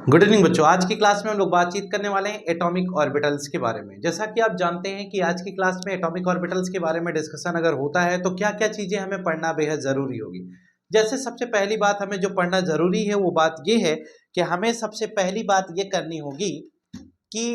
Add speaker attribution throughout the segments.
Speaker 1: Good evening बच्चों। आज की क्लास में हम लोग बातचीत करने वाले हैं एटॉमिक ऑर्बिटल्स के बारे में। जैसा कि आप जानते हैं कि आज की क्लास में एटॉमिक ऑर्बिटल्स के बारे में डिस्कशन अगर होता है तो क्या क्या चीजें हमें पढ़ना बेहद जरूरी होगी। जैसे सबसे पहली बात हमें जो पढ़ना जरूरी है वो बात ये है कि हमें सबसे पहली बात ये करनी होगी कि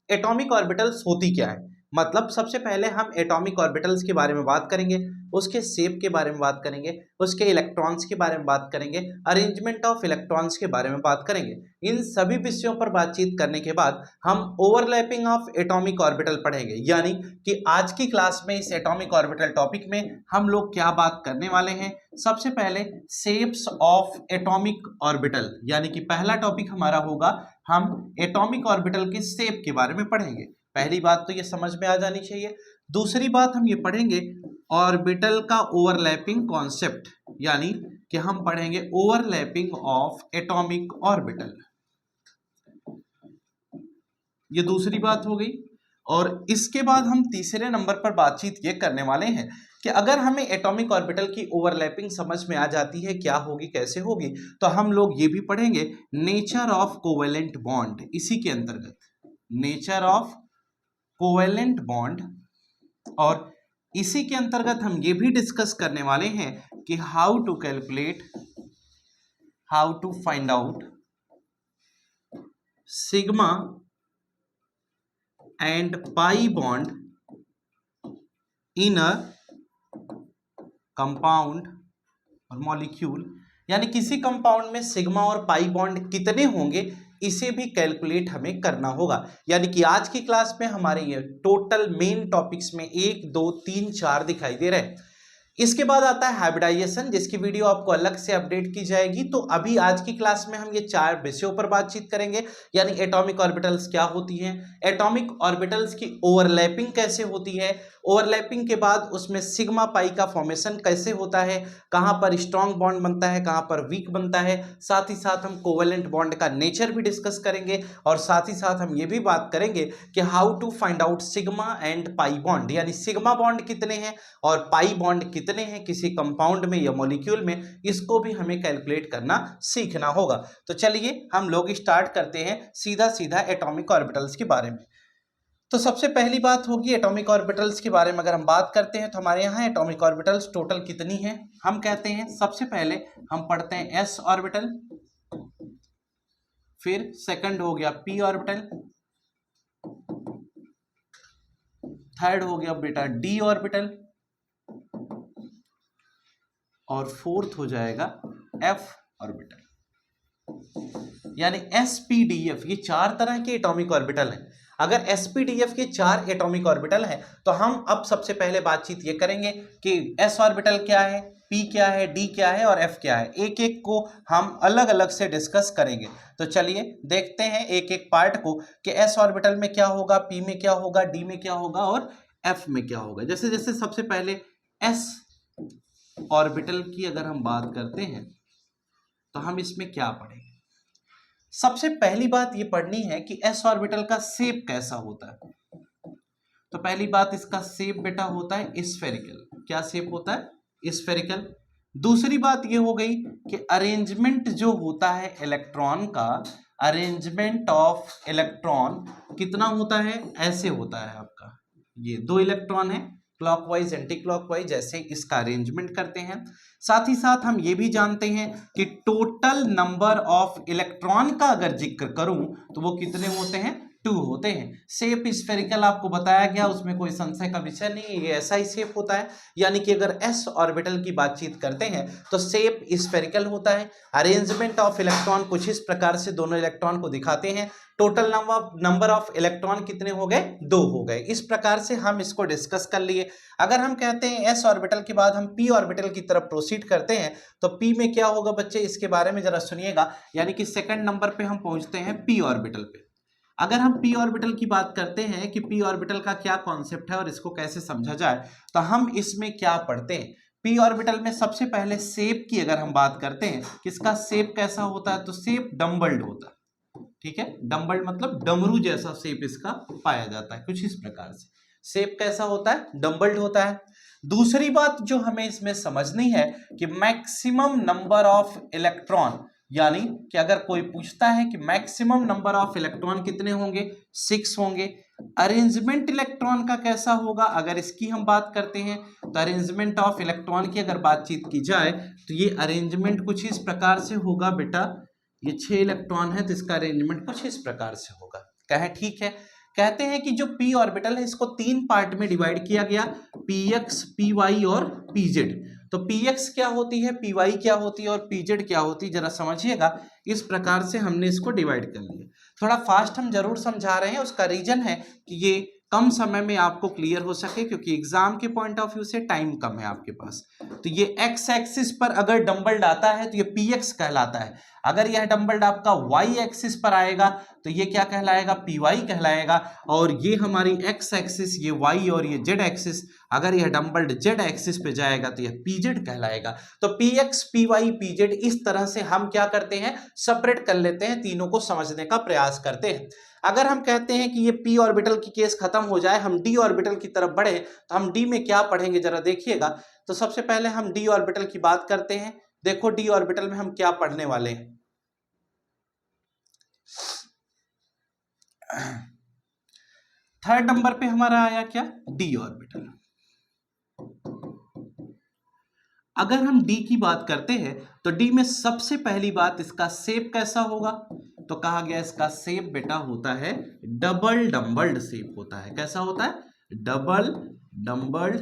Speaker 1: एटॉमिक ऑर्बिटल्स होती क्या है। मतलब सबसे पहले हम एटॉमिक ऑर्बिटल्स के बारे में बात करेंगे, उसके शेप के बारे में बात करेंगे, उसके इलेक्ट्रॉन्स के बारे में बात करेंगे, अरेंजमेंट ऑफ इलेक्ट्रॉन्स के बारे में बात करेंगे। इन सभी विषयों पर बातचीत करने के बाद हम ओवरलैपिंग ऑफ एटॉमिक ऑर्बिटल पढ़ेंगे, यानी कि आज की क्लास में इस एटॉमिक ऑर्बिटल टॉपिक में हम लोग क्या बात करने वाले हैं। सबसे पहले शेप्स ऑफ एटॉमिक ऑर्बिटल, यानी कि पहला टॉपिक हमारा होगा हम एटॉमिक ऑर्बिटल के शेप के बारे में पढ़ेंगे। पहली बात तो ये समझ में आ जानी चाहिए। दूसरी बात हम ये पढ़ेंगे ऑर्बिटल का ओवरलैपिंग कॉन्सेप्ट, यानी कि हम पढ़ेंगे ओवरलैपिंग ऑफ एटॉमिक ऑर्बिटल। ये दूसरी बात हो गई। और इसके बाद हम तीसरे नंबर पर बातचीत ये करने वाले हैं कि अगर हमें एटॉमिक ऑर्बिटल की ओवरलैपिंग समझ में आ जाती है क्या होगी कैसे होगी, तो हम लोग ये भी पढ़ेंगे नेचर ऑफ कोवेलेंट बॉन्ड। इसी के अंतर्गत नेचर ऑफ कोवेलेंट बॉन्ड, और इसी के अंतर्गत हम ये भी डिस्कस करने वाले हैं कि how to calculate, how to find out sigma and pi bond in a compound और मॉलिक्यूल, यानी किसी कंपाउंड में सिग्मा और पाई बॉन्ड कितने होंगे इसे भी कैलकुलेट हमें करना होगा। यानी कि आज की क्लास में हमारे ये टोटल मेन टॉपिक्स में 1 2 3 4 दिखाई दे रहे हैं। इसके बाद आता है हाइब्रिडाइजेशन, जिसकी वीडियो आपको अलग से अपडेट की जाएगी। तो अभी आज की क्लास में हम ये 4 विषयों पर बातचीत करेंगे, यानी एटॉमिक ऑर्बिटल्स क्या होती हैं, एटॉमिक ऑर्बिटल्स की ओवरलैपिंग कैसे होती है, ओवरलैपिंग के बाद उसमें सिग्मा पाई का फॉर्मेशन कैसे होता है, कहां पर स्ट्रॉन्ग बॉन्ड बनता है कहां पर वीक बनता है। साथ ही साथ हम कोवेलेंट बॉन्ड का नेचर भी डिस्कस करेंगे, और साथ ही साथ हम ये भी बात करेंगे कि how to find out sigma and pi bond, यानी सिग्मा बॉन्ड कितने हैं और पाई बॉन्ड कितने हैं किसी कंपाउंड में या मॉलिक्यूल में, इसको भी हमें कैलकुलेट करना सीखना होगा। तो चलिए हम लोग स्टार्ट करते हैं सीधा सीधा एटॉमिक ऑर्बिटल्स के बारे में। तो सबसे पहली बात होगी एटॉमिक ऑर्बिटल्स के बारे में अगर हम बात करते हैं तो हमारे यहाँ एटॉमिक ऑर्बिटल्स टोटल कितनी हैं हम कहते हैं। सबसे पहले हम पढ़ते हैं एस ऑर्बिटल, फिर सेकंड हो गया पी ऑर्बिटल, थर्ड हो गया बेटा डी ऑर्बिटल, और फोर्थ हो जाएगा एफ ऑर्बिटल। यानी एसपीडीएफ, ये 4 तरह के एटॉमिक ऑर्बिटल हैं। अगर एसपीडीएफ के 4 एटॉमिक ऑर्बिटल हैं तो हम अब सबसे पहले बातचीत ये करेंगे कि एस ऑर्बिटल क्या है, पी क्या है, डी क्या है और एफ क्या है। एक एक को हम अलग अलग से डिस्कस करेंगे। तो चलिए देखते हैं एक एक पार्ट को कि एस ऑर्बिटल में क्या होगा, पी में क्या होगा, डी में क्या होगा और एफ में क्या होगा। जैसे जैसे सबसे पहले एस ऑर्बिटल की अगर हम बात करते हैं तो हम इसमें क्या पढ़ेंगे। सबसे पहली बात ये पढ़नी है कि एस ऑर्बिटल का शेप कैसा होता है। तो पहली बात इसका शेप बेटा होता है स्फेरिकल। क्या शेप होता है? स्फेरिकल। दूसरी बात ये हो गई कि अरेंजमेंट जो होता है इलेक्ट्रॉन का, अरेंजमेंट ऑफ इलेक्ट्रॉन कितना होता है, ऐसे होता है आपका, ये 2 इलेक्ट्रॉन है क्लॉकवाइज एंटी क्लॉकवाइज, जैसे इसका अरेंजमेंट करते हैं। साथ ही साथ हम ये भी जानते हैं कि टोटल नंबर ऑफ इलेक्ट्रॉन का अगर जिक्र करूं तो वो कितने होते हैं, 2 होते हैं। शेप स्फेरिकल आपको बताया गया, उसमें कोई संशय का विषय नहीं है, ये ऐसा ही शेप होता है। यानी कि अगर एस ऑर्बिटल की बातचीत करते हैं तो शेप स्फेरिकल होता है। अरेंजमेंट ऑफ इलेक्ट्रॉन कुछ इस प्रकार से दोनों इलेक्ट्रॉन को दिखाते हैं। टोटल नंबर ऑफ इलेक्ट्रॉन कितने हो गए, 2 हो गए। इस प्रकार से हम इसको डिस्कस कर लिए। अगर हम कहते हैं एस ऑर्बिटल के बाद हम पी ऑर्बिटल की तरफ प्रोसीड करते हैं तो पी में क्या होगा बच्चे, इसके बारे में जरा सुनिएगा। यानी कि सेकंड नंबर पे हम पहुंचते हैं पी ऑर्बिटल पे। अगर हम पी ऑर्बिटल की बात करते हैं कि पी ऑर्बिटल का क्या कॉन्सेप्ट है और इसको कैसे समझा जाए, तो हम इसमें क्या पढ़ते हैं। पी ऑर्बिटल में सबसे पहले शेप की अगर हम बात करते हैं, किसका शेप कैसा होता है, तो शेप डम्बल्ड होता है। ठीक है, डम्बल्ड मतलब डमरू जैसा शेप इसका पाया जाता है, कुछ इस प्रकार से। शेप कैसा होता है, डम्बल्ड होता है। दूसरी बात जो हमें इसमें समझनी है कि मैक्सिमम नंबर ऑफ इलेक्ट्रॉन, यानी कि अगर कोई पूछता है कि मैक्सिमम नंबर ऑफ इलेक्ट्रॉन कितने होंगे, 6 होंगे। अरेंजमेंट इलेक्ट्रॉन का कैसा होगा, अगर इसकी हम बात करते हैं तो अरेंजमेंट ऑफ इलेक्ट्रॉन की अगर बातचीत की जाए तो ये अरेंजमेंट कुछ इस प्रकार से होगा बेटा, ये 6 इलेक्ट्रॉन है तो इसका अरेंजमेंट कुछ इस प्रकार से होगा। कहें ठीक है। कहते हैं कि जो p ऑर्बिटल है इसको 3 पार्ट में डिवाइड किया गया, px, py और pz। तो px क्या होती है, py क्या होती है और pz क्या होती है, जरा समझिएगा। इस प्रकार से हमने इसको डिवाइड कर लिया। थोड़ा फास्ट हम जरूर समझा रहे हैं, उसका रीजन है कि ये कम समय में आपको क्लियर हो सके, क्योंकि एग्जाम के पॉइंट ऑफ व्यू से टाइम कम है आपके पास। तो ये एक्स एक्सिस पर अगर डंबल आता है तो ये px कहलाता है। अगर यह डंबल आपका y एक्सिस पर आएगा तो ये क्या कहलाएगा, py कहलाएगा। और ये हमारी x एक्सिस, ये y और ये z एक्सिस, अगर यह डंबल z एक्सिस पे जाएगा तो यह pz कहलाएगा। तो px, py, pz इस तरह से हम क्या करते हैं, सेपरेट कर लेते हैं, तीनों को समझने का प्रयास करते हैं। अगर हम कहते हैं कि ये p ऑर्बिटल की केस खत्म हो जाए, हम d ऑर्बिटल की तरफ बढ़े, तो हम d में क्या पढ़ेंगे जरा देखिएगा। तो सबसे पहले हम d ऑर्बिटल की बात करते हैं। देखो d ऑर्बिटल में हम क्या पढ़ने वाले हैं। थर्ड नंबर पे हमारा आया क्या, d ऑर्बिटल। अगर हम d की बात करते हैं तो d में सबसे पहली बात इसका शेप कैसा होगा, तो कहा गया इसका शेप बेटा होता है डबल डंबल्ड शेप होता है। कैसा होता है, डबल डंबल्ड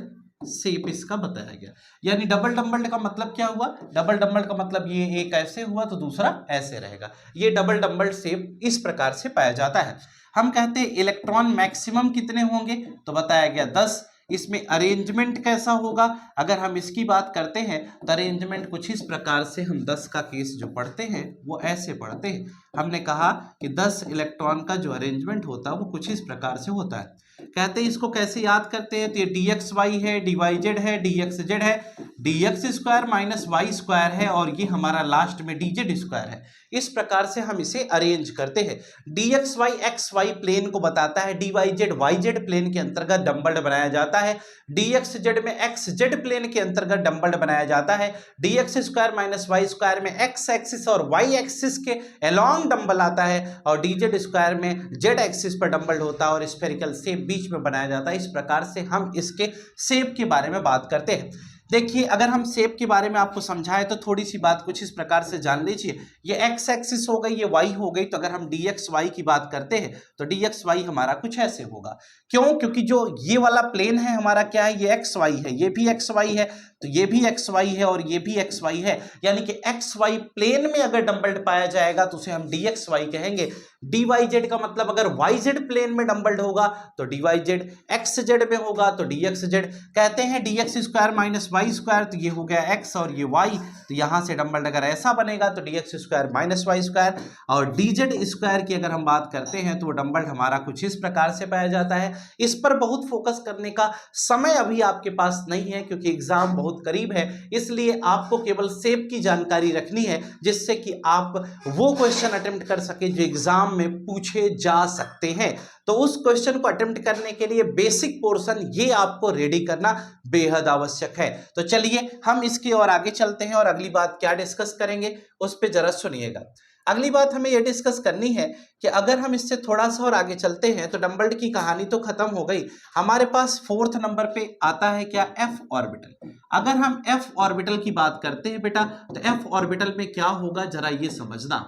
Speaker 1: शेप इसका बताया गया। यानी डबल डंबल्ड का मतलब क्या हुआ, डबल डंबल्ड का मतलब ये एक ऐसे हुआ तो दूसरा ऐसे रहेगा। ये डबल डंबल्ड शेप इस प्रकार से पाया जाता है। हम कहते हैं इलेक्ट्रॉन मैक्सिमम कितने होंगे, तो बताया गया 10। इसमें अरेंजमेंट कैसा होगा, अगर हम इसकी बात करते हैं तो अरेंजमेंट कुछ इस प्रकार से, हम 10 का केस जो पढ़ते हैं वो ऐसे पढ़ते हैं। हमने कहा कि 10 इलेक्ट्रॉन का जो अरेंजमेंट होता है वो कुछ इस प्रकार से होता है। कहते हैं इसको कैसे याद करते हैं, तो ये dxy है, dyz है, dxz है, dx square minus y square है, और ये हमारा लास्ट में dz स्क्वायर है। इस प्रकार से हम इसे अरेंज करते हैं। dxy xy प्लेन को बताता है, dyz yz प्लेन के अंतर्गत डंबल्ड बनाया जाता है, dxz में xz प्लेन के अंतर्गत डंबल्ड बनाया जाता है, dx square minus y square में x एक्सिस और y एक्सिस के अलोंग डंबल आता है, और dz स्क्वायर में z एक्सिस पर डंबल्ड होता है और स्फेरिकल शेप बीच में बनाया जाता है। इस प्रकार से हम इसके शेप के बारे में बात करते हैं। देखिए अगर हम शेप के बारे में आपको समझाएं तो थोड़ी सी बात कुछ इस प्रकार से जान लीजिए। ये x एक्सिस हो गई, ये y हो गई, तो अगर हम dxy की बात करते हैं तो dxy हमारा कुछ ऐसे होगा। क्यों, क्योंकि जो ये वाला प्लेन है हमारा क्या है, ये xy है, ये भी xy है, तो ये भी xy है और ये भी xy है। यानी कि xy प्लेन में अगर डंबल्ड पाया जाएगा तो उसे हम dxy कहेंगे। dyz का मतलब अगर yz प्लेन में डंबल्ड होगा तो dyz, xz में होगा तो dxz। कहते हैं dx square minus y square, तो ये हो गया x और ये y, तो यहां से डंबल्ड अगर ऐसा बनेगा तो dx square minus y square. और dz स्क्वायर की अगर हम बात करते हैं तो वो डंबल्ड हमारा कुछ इस प्रकार से पाया जाता है। इस पर बहुत फोकस करने का समय अभी आपके पास नहीं है, क्योंकि एग्जाम बहुत करीब है, इसलिए आपको केवल शेप की जानकारी रखनी है, जिससे कि आप वो क्वेश्चन अटेम्प्ट कर सके जो एग्जाम में पूछे जा सकते हैं। तो उस क्वेश्चन को अटेम्प्ट करने के लिए बेसिक पोर्शन ये आपको रेडी करना बेहद आवश्यक है। तो चलिए हम इसकी और आगे चलते हैं और अगली बात क्या डिस्कस करेंगे उस पर जरा सुनिएगा। अगली बात हमें यह डिस्कस करनी है कि अगर हम इससे थोड़ा सा और आगे चलते हैं तो डंबल्ड की कहानी तो खत्म हो गई, हमारे पास 4th नंबर पे आता है क्या, f ऑर्बिटल। अगर हम f ऑर्बिटल की बात करते हैं बेटा तो f ऑर्बिटल में क्या होगा जरा ये समझना।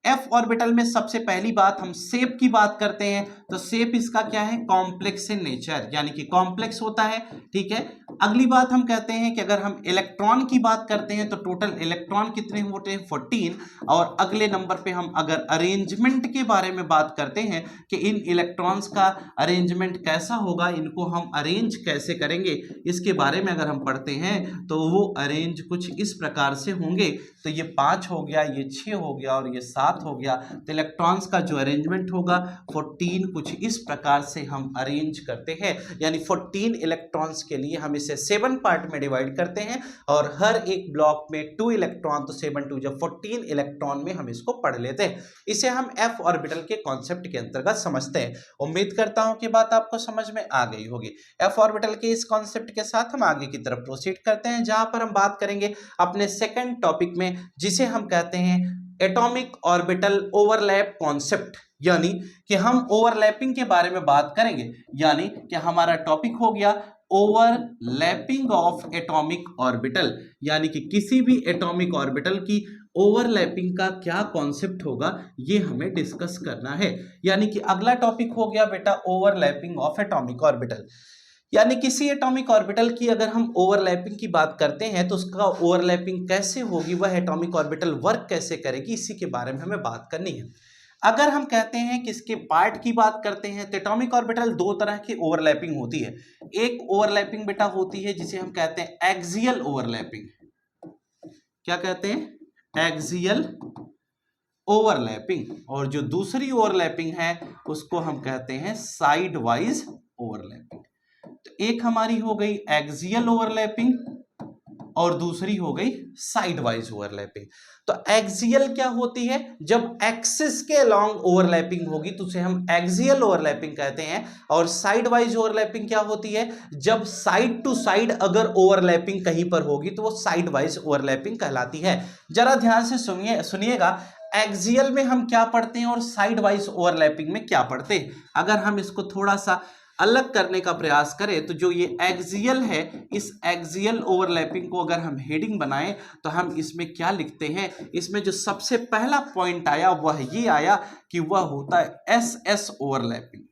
Speaker 1: f ऑर्बिटल में सबसे पहली बात हम शेप की बात करते हैं तो शेप इसका क्या है, कॉम्प्लेक्स इन नेचर, यानी कि कॉम्प्लेक्स होता है। ठीक है। अगली बात हम कहते हैं कि अगर हम इलेक्ट्रॉन की बात करते हैं तो टोटल इलेक्ट्रॉन कितने होते हैं, 14। और अगले नंबर पे हम अगर अरेंजमेंट के बारे में बात करते हैं कि इन इलेक्ट्रॉन्स का अरेंजमेंट कैसा होगा, इनको हम अरेंज कैसे करेंगे, इसके बारे में अगर हम पढ़ते हैं तो वो अरेंज कुछ इस प्रकार से होंगे। तो ये 5 हो गया, ये 6 हो गया और ये 7 हो गया। तो इलेक्ट्रॉन्स का जो अरेंजमेंट होगा 14 कुछ इस प्रकार से हम अरेंज करते हैं। यानी 14 इलेक्ट्रॉन्स के लिए हम इसे 7 पार्ट में डिवाइड करते हैं और हर एक ब्लॉक में 2 इलेक्ट्रॉन, तो 7 2 जब 14 इलेक्ट्रॉन में हम इसको पढ़ लेते हैं। इसे हम f ऑर्बिटल के कॉन्सेप्ट के अंतर्गत समझते हैं। उम्मीद करता हूं कि बात आपको समझ में आ गई होगी। f ऑर्बिटल के इस कॉन्सेप्ट के साथ हम आगे की तरफ प्रोसीड करते हैं, जहां पर हम बात करेंगे अपने सेकंड टॉपिक में, जिसे हम कहते हैं एटॉमिक ऑर्बिटल ओवरलैप कॉन्सेप्ट, यानी कि हम ओवरलैपिंग के बारे में बात करेंगे, यानी कि हमारा टॉपिक हो गया ओवरलैपिंग ऑफ एटॉमिक ऑर्बिटल, यानी कि किसी भी एटॉमिक ऑर्बिटल की ओवरलैपिंग का क्या कॉन्सेप्ट होगा ये हमें डिस्कस करना है। यानी कि अगला टॉपिक हो गया बेटा ओवरलैपिंग ऑफ एटॉमिक ऑर्बिटल, यानी किसी एटॉमिक ऑर्बिटल की अगर हम ओवरलैपिंग की बात करते हैं तो उसका ओवरलैपिंग कैसे होगी, वह एटॉमिक ऑर्बिटल वर्क कैसे करेगी, इसी के बारे में हमें बात करनी है। अगर हम कहते हैं कि इसके पार्ट की बात करते हैं तो एटॉमिक ऑर्बिटल दो तरह की ओवरलैपिंग होती है। एक ओवरलैपिंग बेटा होती है जिसे हम कहते हैं एक्सियल ओवरलैपिंग, क्या कहते हैं, एक्सियल ओवरलैपिंग, और जो दूसरी ओवरलैपिंग है उसको हम कहते हैं साइड वाइज ओवरलैपिंग। तो एक हमारी हो गई एक्सियल ओवरलैपिंग और दूसरी हो गई साइड वाइज ओवरलैपिंग। तो एक्सियल क्या होती है, जब एक्सिस के अलोंग ओवरलैपिंग होगी तो उसे हम एक्सियल ओवरलैपिंग कहते हैं, और साइड वाइज ओवरलैपिंग क्या होती है, जब साइड टू साइड अगर ओवरलैपिंग कहीं पर होगी तो वो साइड वाइज ओवरलैपिंग कहलाती है। जरा ध्यान से सुनिएगा, एक्सियल में हम क्या पढ़ते हैं और साइड वाइज ओवरलैपिंग में क्या पढ़ते हैं। अगर हम इसको थोड़ा सा अलग करने का प्रयास करें तो जो ये एक्सियल है, इस एक्सियल ओवरलैपिंग को अगर हम हेडिंग बनाएं तो हम इसमें क्या लिखते हैं, इसमें जो सबसे पहला पॉइंट आया वह ये आया कि वह होता है एसएस ओवरलैपिंग।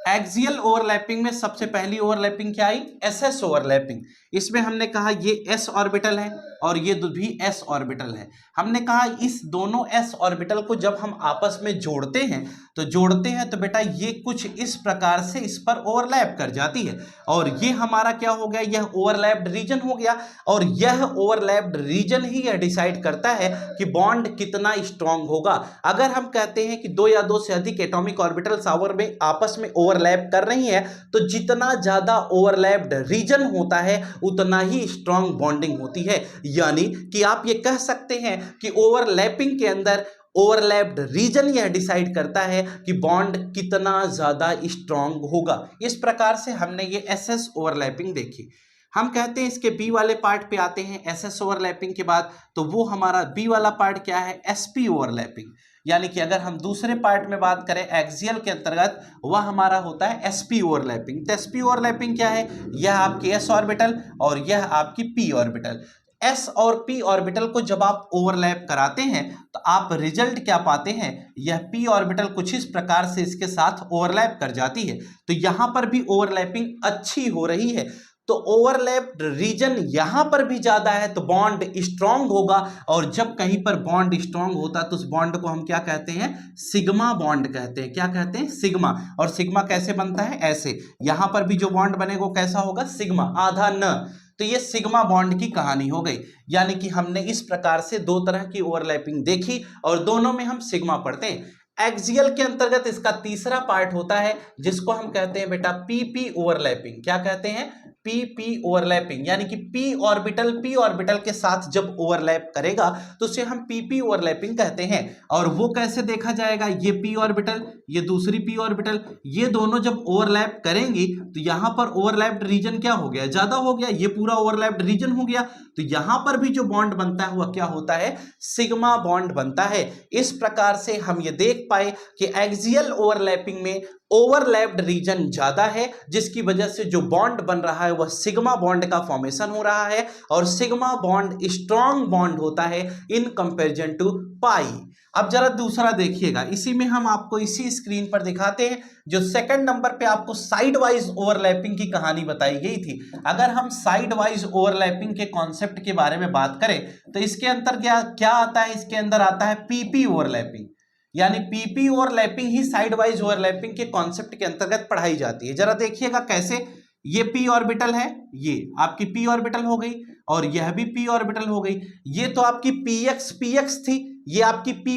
Speaker 1: एक्सियल ओवरलैपिंग में सबसे पहली ओवरलैपिंग क्या आई, एसएस ओवरलैपिंग। इसमें हमने कहा ये एस ऑर्बिटल है और ये भी एस ऑर्बिटल है। हमने कहा इस दोनों एस ऑर्बिटल को जब हम आपस में जोड़ते हैं तो बेटा ये कुछ इस प्रकार से इस पर ओवरलैप कर जाती है, और ये हमारा क्या हो गया, यह ओवरलैप्ड रीजन हो गया, और यह ओवरलैप्ड रीजन ही यह डिसाइड करता है कि बॉन्ड कितना स्ट्रांग होगा। अगर हम कहते हैं कि दो या दो से अधिक एटॉमिक ऑर्बिटल्स आपस में ओवरलैप कर रही है तो जितना ज्यादा ओवरलैप्ड रीजन होता है उतना ही स्ट्रांग बॉन्डिंग होती है। यानी कि आप ये कह सकते हैं कि ओवरलैपिंग के अंदर ओवरलैप्ड रीजन यह डिसाइड करता है कि बॉन्ड कितना ज्यादा स्ट्रांग होगा। इस प्रकार से हमने ये एसएस ओवरलैपिंग देखी। हम कहते हैं इसके बी वाले पार्ट पे आते हैं एसएस ओवरलैपिंग के बाद, तो वो हमारा बी वाला पार्ट क्या है, एसपी ओवरलैपिंग। यानी कि अगर हम दूसरे पार्ट में बात करें एक्सियल के अंतर्गत, वह हमारा होता है एसपी ओवरलैपिंग। तो एसपी ओवरलैपिंग क्या है, यह आपकी एस ऑर्बिटल और यह आपकी पी ऑर्बिटल। एस और पी ऑर्बिटल को जब आप ओवरलैप कराते हैं तो आप रिजल्ट क्या पाते हैं, यह पी ऑर्बिटल कुछ इस प्रकार से इसके साथ ओवरलैप कर जाती है। तो यहां पर भी ओवरलैपिंग अच्छी हो रही है, तो ओवरलैप्ड रीजन यहां पर भी ज्यादा है तो बॉन्ड स्ट्रांग होगा, और जब कहीं पर बॉन्ड स्ट्रांग होता है तो उस बॉन्ड को हम क्या कहते हैं, सिग्मा बॉन्ड कहते हैं। क्या कहते हैं, सिग्मा। और सिग्मा कैसे बनता है, ऐसे, यहां पर भी जो बॉन्ड बनेगा कैसा होगा, सिग्मा, आधा न। तो ये सिग्मा बॉन्ड की कहानी हो गई। यानी कि हमने इस प्रकार से दो तरह की ओवरलैपिंग देखी और दोनों में हम सिग्मा पढ़ते हैं। एक्सियल के अंतर्गत इसका तीसरा पार्ट होता है जिसको हम कहते हैं बेटा पीपी ओवरलैपिंग। क्या कहते हैं, पीपी ओवरलैपिंग। यानी कि पी ऑर्बिटल के साथ जब ओवरलैप करेगा तो उसे हम पीपी ओवरलैपिंग कहते हैं। और वो कैसे देखा जाएगा, ये पी ऑर्बिटल, ये दूसरी पी ऑर्बिटल, ये दोनों जब ओवरलैप करेंगी तो यहां पर ओवरलैप्ड रीजन क्या हो गया, ज्यादा हो गया, ये पूरा ओवरलैप्ड रीजन हो गया, तो यहां पर भी जो बॉन्ड बनता है वह क्या होता है, सिग्मा बॉन्ड बनता है। इस प्रकार से हम ये देख पाए कि एक्सियल ओवरलैपिंग में ओवरलैप्ड रीजन ज्यादा है, जिसकी वजह से जो बॉन्ड बन रहा है वह सिग्मा बॉन्ड का फॉर्मेशन हो रहा है, और सिग्मा बॉन्ड स्ट्रॉन्ग बॉन्ड होता है इन कंपैरिजन टू पाई। अब जरा दूसरा देखिएगा, इसी में हम आपको इसी स्क्रीन पर दिखाते हैं जो सेकंड नंबर पे आपको साइड वाइज ओवरलैपिंग की कहानी बताई गई थी। अगर हम साइड वाइज ओवरलैपिंग के कॉन्सेप्ट के बारे में बात करें तो इसके अंदर क्या आता है, इसके अंदर आता है पीपी ओवरलैपिंग। यानी पीपी ओवरलैपिंग ही साइड वाइज ओवरलैपिंग के कॉन्सेप्ट के अंतर्गत पढ़ाई जाती है। जरा देखिएगा कैसे, ये पी ऑर्बिटल है, ये आपकी पी ऑर्बिटल हो गई, और यह भी पी ऑर्बिटल हो गई। ये तो आपकी पीएक्स थी, ये आपकी पी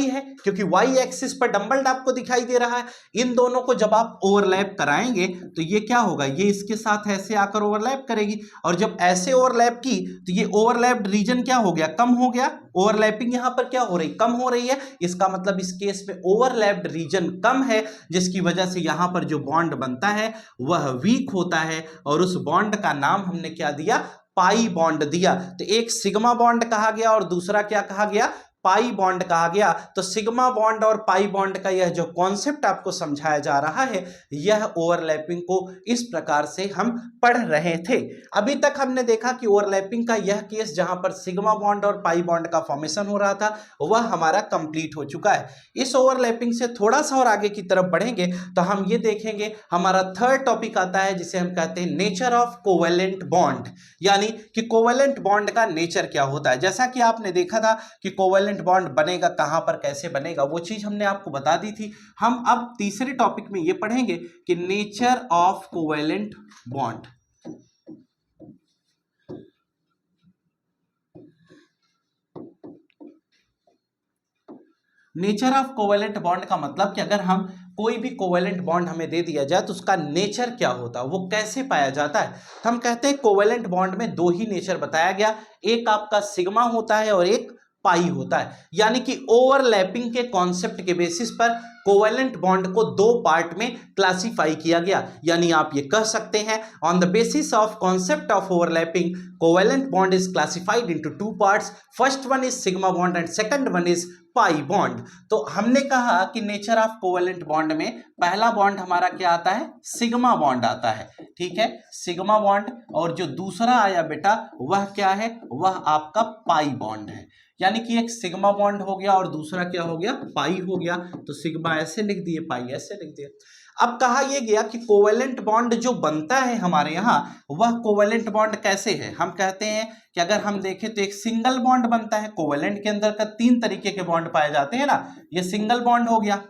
Speaker 1: है क्योंकि वाई एक्सिस पर डंबल्ड आपको दिखाई दे रहा है। इन दोनों को जब आप ओवरलैप कराएंगे तो ये क्या होगा, ये इसके साथ ऐसे आकर ओवरलैप करेगी, और जब ऐसे ओवरलैप की तो ये ओवरलैप्ड रीजन क्या हो गया, कम हो गया। ओवरलैपिंग यहां पर क्या हो रही, कम हो रही है। इसका मतलब इस केस में ओवरलैप्ड रीजन कम है, जिसकी वजह से यहां पर जो बॉन्ड बनता है वह वीक होता है, और उस बॉन्ड का नाम हमने क्या दिया, पाई बॉन्ड दिया, तो एक सिग्मा बॉन्ड कहा गया और दूसरा क्या कहा गया, पाई बॉन्ड कहा गया। तो सिग्मा बॉन्ड और पाई बॉन्ड का यह जो कॉन्सेप्ट आपको समझाया जा रहा है, यह ओवरलैपिंग को इस प्रकार से हम पढ़ रहे थे। अभी तक हमने देखा कि ओवरलैपिंग का यह केस जहां पर सिग्मा बॉन्ड और पाई बॉन्ड का फॉर्मेशन हो रहा था वह हमारा कंप्लीट हो चुका है। इस ओवरलैपिंग से थोड़ा सा और आगे की तरफ बढ़ेंगे तो हम ये देखेंगे, हमारा थर्ड टॉपिक आता है जिसे हम कहते हैं नेचर ऑफ कोवेलेंट बॉन्ड, यानी कि कोवेलेंट बॉन्ड का नेचर क्या होता है। जैसा कि आपने देखा था कि कोवेलेंट बॉन्ड बनेगा कहां पर, कैसे बनेगा, वो चीज हमने आपको बता दी थी। हम अब तीसरे टॉपिक में ये पढ़ेंगे कि nature of covalent bond. Nature of covalent bond का मतलब कि अगर हम कोई भी कोवेलेंट बॉन्ड हमें दे दिया जाए तो उसका नेचर क्या होता है, वो कैसे पाया जाता है। तो हम कहते हैं कोवेलेंट बॉन्ड में दो ही नेचर बताया गया, एक आपका सिग्मा होता है और एक पाई होता है। यानी कि ओवरलैपिंग के कॉन्सेप्ट के बेसिस पर कोवेलेंट बॉन्ड को दो पार्ट में क्लासिफाई किया गया। यानी आप ये कह सकते हैं, on the basis of concept of overlapping covalent bond is classified into two parts, first one is sigma bond and second one is pi bond. तो हमने कहा कि नेचर ऑफ कोवेलेंट बॉन्ड में पहला बॉन्ड हमारा क्या आता है, सिग्मा बॉन्ड आता है, ठीक है, सिग्मा बॉन्ड। और जो दूसरा आया बेटा वह क्या है, वह आपका पाई बॉन्ड है। यानी कि एक सिग्मा बॉन्ड हो गया और दूसरा क्या हो गया, पाई हो गया। तो सिग्मा ऐसे लिख दिए, पाई ऐसे लिख दिए। अब कहा यह गया कि कोवेलेंट बॉन्ड जो बनता है हमारे यहाँ, वह कोवेलेंट बॉन्ड कैसे है। हम कहते हैं कि अगर हम देखें तो एक सिंगल बॉन्ड बनता है। कोवेलेंट के अंदर का तीन तरीके के बॉन्ड पाए जाते हैं ना, ये सिंगल बॉन्ड हो गया।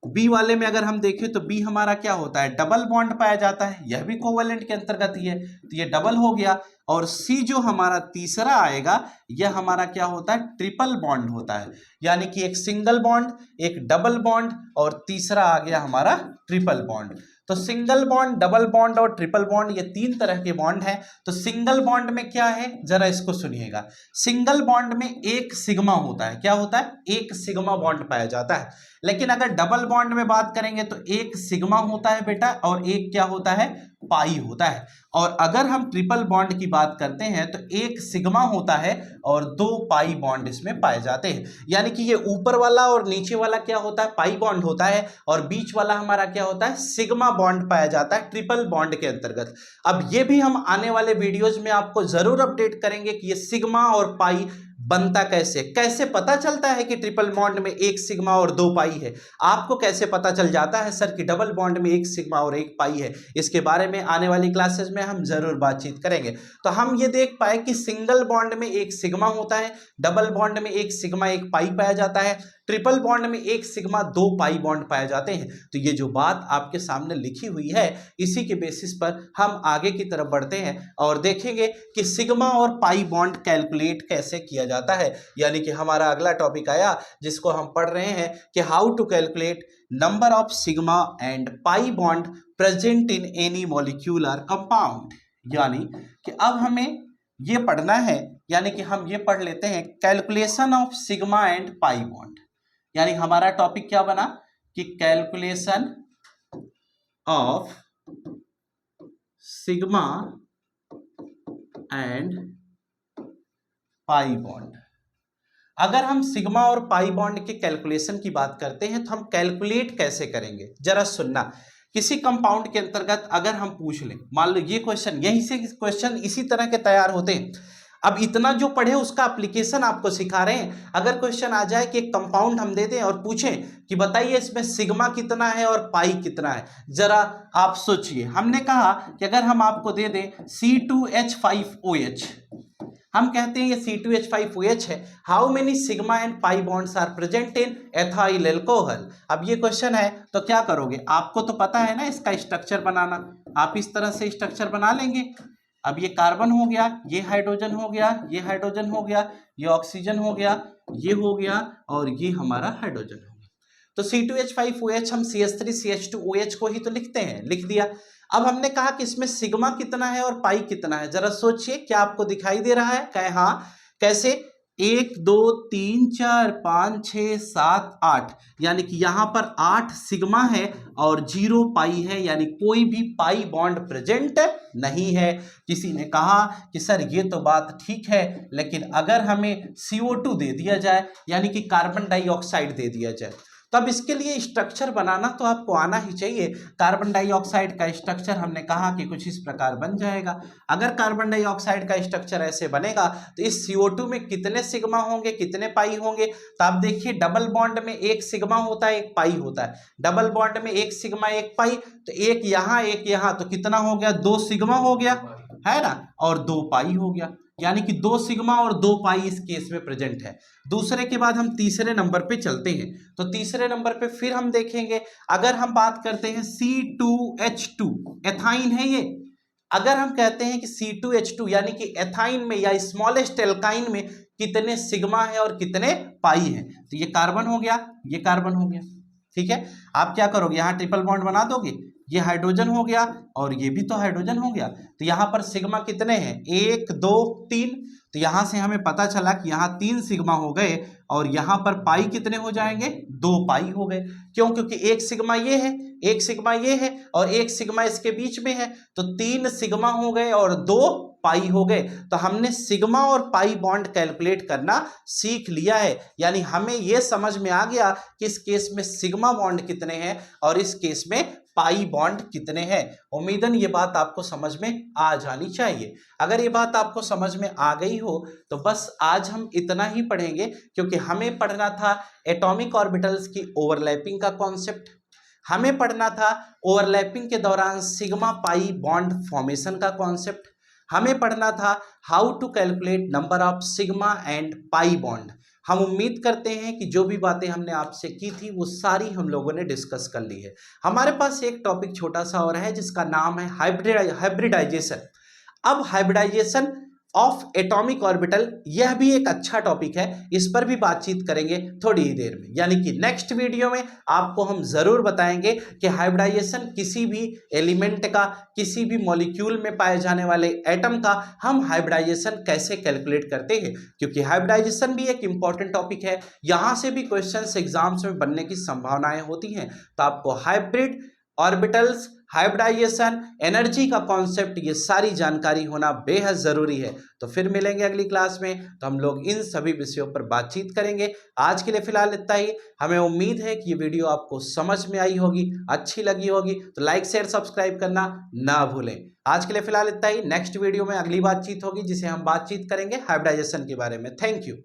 Speaker 1: बी वाले में अगर हम देखें तो बी हमारा क्या होता है, डबल बॉन्ड पाया जाता है, यह भी कोवेलेंट के अंतर्गत ही है, तो ये डबल हो गया। और सी जो हमारा तीसरा आएगा यह हमारा क्या होता है, ट्रिपल बॉन्ड होता है। यानी कि एक सिंगल बॉन्ड, एक डबल बॉन्ड और तीसरा आ गया हमारा ट्रिपल बॉन्ड। तो सिंगल बॉन्ड, डबल बॉन्ड और ट्रिपल बॉन्ड, ये तीन तरह के बॉन्ड हैं। तो सिंगल बॉन्ड में क्या है, जरा इसको सुनिएगा। सिंगल बॉन्ड में एक सिग्मा होता है, क्या होता है, एक सिग्मा बॉन्ड पाया जाता है। लेकिन अगर डबल बॉन्ड में बात करेंगे तो एक सिग्मा होता है बेटा और एक क्या होता है, पाई होता है। और अगर हम ट्रिपल बॉन्ड की बात करते हैं तो एक सिग्मा होता है और दो पाई बॉन्ड इसमें पाए जाते हैं। यानी कि ये ऊपर वाला और नीचे वाला क्या होता है, पाई बॉन्ड होता है, और बीच वाला हमारा क्या होता है, सिग्मा बॉन्ड पाया जाता है ट्रिपल बॉन्ड के अंतर्गत। अब ये भी हम आने वाले वीडियोज में आपको जरूर अपडेट करेंगे कि ये सिग्मा और पाई बनता कैसे, कैसे पता चलता है कि ट्रिपल बॉन्ड में एक सिग्मा और दो पाई है। आपको कैसे पता चल जाता है सर कि डबल बॉन्ड में एक सिग्मा और एक पाई है, इसके बारे में आने वाली क्लासेस में हम जरूर बातचीत करेंगे। तो हम ये देख पाए कि सिंगल बॉन्ड में एक सिग्मा होता है, डबल बॉन्ड में एक सिग्मा एक पाई पाया जाता है, ट्रिपल बॉन्ड में एक सिग्मा दो पाई बॉन्ड पाए जाते हैं। तो ये जो बात आपके सामने लिखी हुई है, इसी के बेसिस पर हम आगे की तरफ बढ़ते हैं और देखेंगे कि सिग्मा और पाई बॉन्ड कैलकुलेट कैसे किया जाता है। यानी कि हमारा अगला टॉपिक आया जिसको हम पढ़ रहे हैं कि how to calculate number of sigma and pi bond present in any molecular compound. यानी कि अब हमें ये पढ़ना है, यानी कि हम ये पढ़ लेते हैं calculation of sigma and pi bond. यानी हमारा टॉपिक क्या बना कि calculation of sigma and pi bond. अगर हम सिग्मा और पाई बॉन्ड के कैलकुलेशन की बात करते हैं तो हम कैलकुलेट कैसे करेंगे, जरा सुनना। किसी कंपाउंड के अंतर्गत अगर हम पूछ लें, मान लो ये क्वेश्चन, यही से क्वेश्चन इसी तरह के तैयार होते हैं। अब इतना जो पढ़े उसका एप्लीकेशन आपको सिखा रहे हैं। अगर क्वेश्चन आ जाए कि एक कंपाउंड हम दे दें और पूछें कि बताइए इसमें सिग्मा कितना है और पाई कितना है, जरा आप सोचिए। हमने कहा कि अगर हम आपको दे दें C2H5OH, हम कहते हैं ये C2H5OH है, how many sigma and pi bonds are present in ethyl alcohol. अब ये क्वेश्चन है तो क्या करोगे, आपको तो पता है ना इसका स्ट्रक्चर बनाना, आप इस तरह से स्ट्रक्चर बना लेंगे। अब ये कार्बन हो गया, ये हाइड्रोजन हो गया, ये हाइड्रोजन हो गया, ये ऑक्सीजन हो गया, ये हो गया और ये हमारा हाइड्रोजन हो गया। तो C2H5OH हम CH3CH2OH को ही तो लिखते हैं, लिख दिया। अब हमने कहा कि इसमें सिग्मा कितना है और पाई कितना है, जरा सोचिए क्या आपको दिखाई दे रहा है, कहे हाँ। कैसे, 1 2 3 4 5 6 7 8, यानी कि यहां पर 8 सिग्मा है और 0 पाई है, यानी कोई भी पाई बॉन्ड प्रेजेंट नहीं है। किसी ने कहा कि सर ये तो बात ठीक है, लेकिन अगर हमें CO2 दे दिया जाए, यानी कि कार्बन डाइऑक्साइड दे दिया जाए, तब इसके लिए स्ट्रक्चर बनाना तो आपको आना ही चाहिए। कार्बन डाइऑक्साइड का स्ट्रक्चर हमने कहा कि कुछ इस प्रकार बन जाएगा। अगर कार्बन डाइऑक्साइड का स्ट्रक्चर ऐसे बनेगा तो इस CO2 में कितने सिग्मा होंगे, कितने पाई होंगे? तो आप देखिए, डबल बॉन्ड में एक सिग्मा होता है, एक पाई होता है। डबल बॉन्ड में एक सिग्मा एक पाई, तो एक यहाँ, तो कितना हो गया? 2 सिग्मा हो गया, है ना, और 2 पाई हो गया, यानी कि 2 सिग्मा और 2 पाई इस केस में प्रेजेंट है। दूसरे के बाद हम तीसरे नंबर पे चलते हैं। तो तीसरे नंबर पे फिर हम देखेंगे, अगर हम बात करते हैं C2H2, एथाइन है ये। अगर हम कहते हैं कि C2H2 यानी कि एथाइन में या स्मॉलेस्ट एल्काइन में कितने सिग्मा है और कितने पाई है, तो ये कार्बन हो गया, ये कार्बन हो गया। ठीक है, आप क्या करोगे, यहां ट्रिपल बॉन्ड बना दोगे, ये हाइड्रोजन हो गया और ये भी तो हाइड्रोजन हो गया। तो यहां पर सिग्मा कितने हैं? 1 2 3। तो यहां से हमें पता चला कि यहां 3 सिग्मा हो गए और यहां पर पाई कितने हो जाएंगे? 2 पाई हो गए। क्यों? क्योंकि एक सिग्मा ये है, एक सिग्मा ये है और एक सिग्मा इसके बीच में है, तो 3 सिग्मा हो गए और 2 पाई हो गए। तो हमने सिग्मा और पाई बॉन्ड कैलकुलेट करना सीख लिया है, यानी हमें यह समझ में आ गया कि इस केस में सिग्मा बॉन्ड कितने हैं और इस केस में पाई बॉन्ड कितने हैं। उम्मीदन ये बात आपको समझ में आ जानी चाहिए। अगर ये बात आपको समझ में आ गई हो तो बस आज हम इतना ही पढ़ेंगे, क्योंकि हमें पढ़ना था एटॉमिक ऑर्बिटल्स की ओवरलैपिंग का कॉन्सेप्ट, हमें पढ़ना था ओवरलैपिंग के दौरान सिग्मा पाई बॉन्ड फॉर्मेशन का कॉन्सेप्ट, हमें पढ़ना था how to calculate number of sigma and pi bond. हम उम्मीद करते हैं कि जो भी बातें हमने आपसे की थी वो सारी हम लोगों ने डिस्कस कर ली है। हमारे पास एक टॉपिक छोटा सा और है जिसका नाम है हाइब्रिडाइजेशन। अब हाइब्रिडाइजेशन ऑफ एटॉमिक ऑर्बिटल, यह भी एक अच्छा टॉपिक है, इस पर भी बातचीत करेंगे थोड़ी ही देर में, यानी कि नेक्स्ट वीडियो में आपको हम जरूर बताएंगे कि हाइब्रिडाइजेशन किसी भी एलिमेंट का, किसी भी मॉलिक्यूल में पाए जाने वाले एटम का हम हाइब्रिडाइजेशन कैसे कैलकुलेट करते हैं, क्योंकि हाइब्रिडाइजेशन भी एक इंपॉर्टेंट टॉपिक है। यहां से भी क्वेश्चंस एग्जाम्स में बनने की संभावनाएं होती हैं। तो आपको हाइब्रिड ऑर्बिटल्स, हाइब्रिडाइजेशन, एनर्जी का कॉन्सेप्ट, ये सारी जानकारी होना बेहद जरूरी है। तो फिर मिलेंगे अगली क्लास में, तो हम लोग इन सभी विषयों पर बातचीत करेंगे। आज के लिए फिलहाल इतना ही। हमें उम्मीद है कि ये वीडियो आपको समझ में आई होगी, अच्छी लगी होगी, तो लाइक शेयर सब्सक्राइब करना ना भूलें। आज के लिए फिलहाल इतना ही। नेक्स्ट वीडियो में अगली बातचीत होगी जिसे हम बातचीत करेंगे हाइब्रिडाइजेशन के बारे में। Thank you.